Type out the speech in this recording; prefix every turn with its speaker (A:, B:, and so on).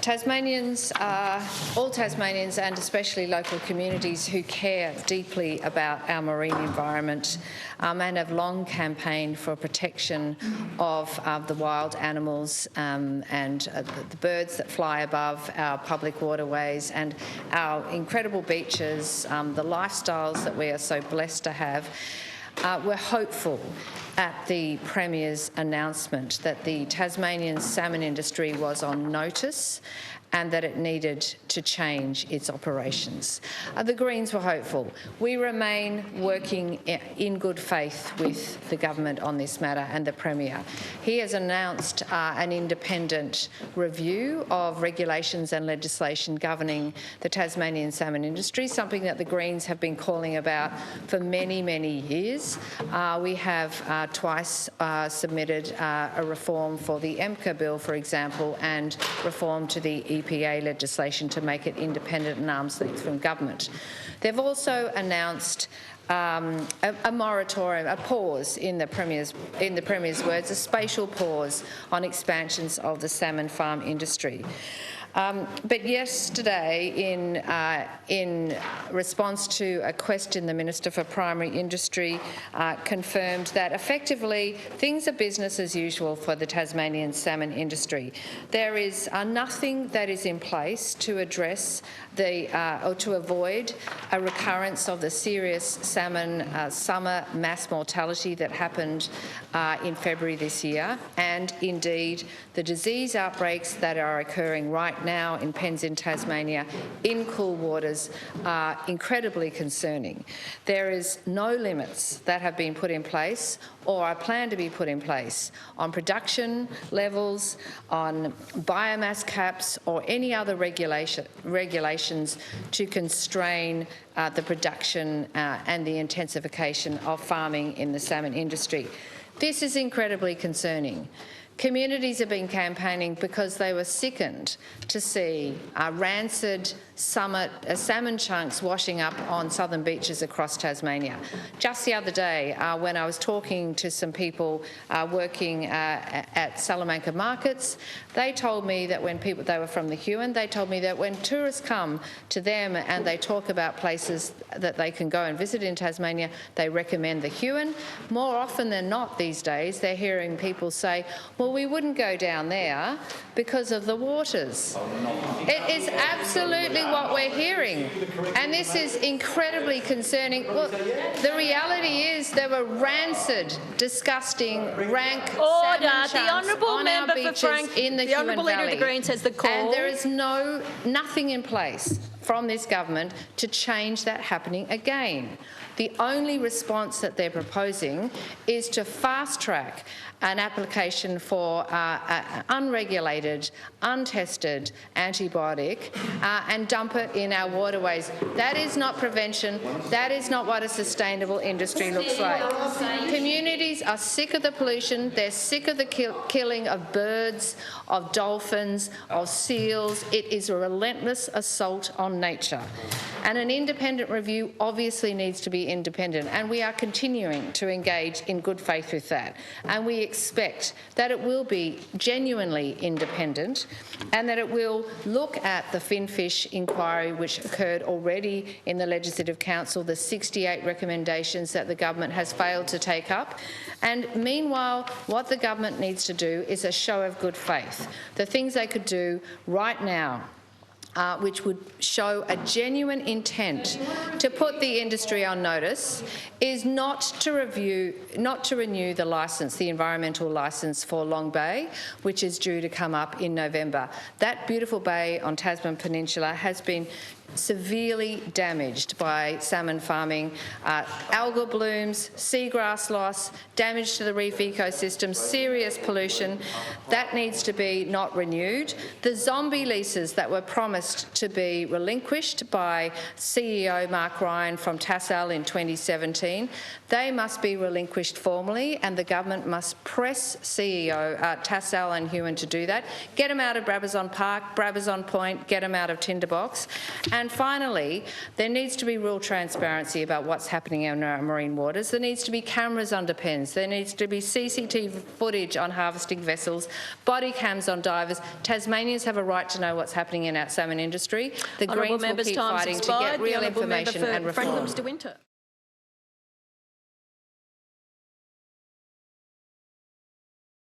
A: Tasmanians, all Tasmanians and especially local communities who care deeply about our marine environment and have long campaigned for protection of the wild animals and the birds that fly above our public waterways and our incredible beaches, the lifestyles that we are so blessed to have. We're hopeful at the Premier's announcement that the Tasmanian salmon industry was on notice and that it needed to change its operations. The Greens were hopeful. We remain working in good faith with the government on this matter and the Premier. He has announced an independent review of regulations and legislation governing the Tasmanian salmon industry, something that the Greens have been calling about for many, many years. We have twice submitted a reform for the EMCA bill, for example, and reform to the EPA legislation to make it independent and arm's length from government. They've also announced a moratorium, a pause in the Premier's words, a spatial pause on expansions of the salmon farm industry. But yesterday, in response to a question, the Minister for Primary Industry confirmed that effectively things are business as usual for the Tasmanian salmon industry. There is nothing that is in place to address or to avoid a recurrence of the serious salmon summer mass mortality that happened in February this year, and indeed the disease outbreaks that are occurring right now in pens in Tasmania in cool waters are incredibly concerning. There is no limits that have been put in place or are planned to be put in place on production levels, on biomass caps or any other regulations to constrain the production and the intensification of farming in the salmon industry. This is incredibly concerning. Communities have been campaigning because they were sickened to see rancid salmon chunks washing up on southern beaches across Tasmania. Just the other day, when I was talking to some people working at Salamanca markets, they told me that they were from the Huon, they told me that when tourists come to them and they talk about places that they can go and visit in Tasmania, they recommend the Huon. More often than not these days, they're hearing people say, well, we wouldn't go down there because of the waters. It is absolutely what we're hearing, and this is incredibly concerning. Well, the reality is there were rancid, disgusting, rank salmon chunks
B: the honourable
A: on
B: member
A: our beaches
B: for Frank,
A: in the Huon
B: honourable leader of the Greens has the call.
A: And there is nothing in place from this government to change that happening again. The only response that they're proposing is to fast-track an application for an unregulated, untested antibiotic and dump it in our waterways. That is not prevention. That is not what a sustainable industry looks like. Communities are sick of the pollution. They're sick of the killing of birds, of dolphins, of seals. It is a relentless assault on nature. And an independent review obviously needs to be independent, and we are continuing to engage in good faith with that. And we expect that it will be genuinely independent and that it will look at the finfish inquiry which occurred already in the Legislative Council, the 68 recommendations that the government has failed to take up. And meanwhile, what the government needs to do is a show of good faith. The things they could do right now which would show a genuine intent to put the industry on notice, is not to renew the licence, the environmental licence for Long Bay, which is due to come up in November. That beautiful bay on Tasman Peninsula has been severely damaged by salmon farming, algal blooms, seagrass loss, damage to the reef ecosystem, serious pollution. That needs to be not renewed. The zombie leases that were promised to be relinquished by CEO Mark Ryan from Tassal in 2017, they must be relinquished formally, and the government must press CEO Tassal and Huon to do that. Get them out of Brabazon Park, Brabazon Point, get them out of Tinderbox. And And finally, there needs to be real transparency about what's happening in our marine waters. There needs to be cameras under pens. There needs to be CCTV footage on harvesting vessels, body cams on divers. Tasmanians have a right to know what's happening in our salmon industry. The Greens will keep fighting to get real information and reform.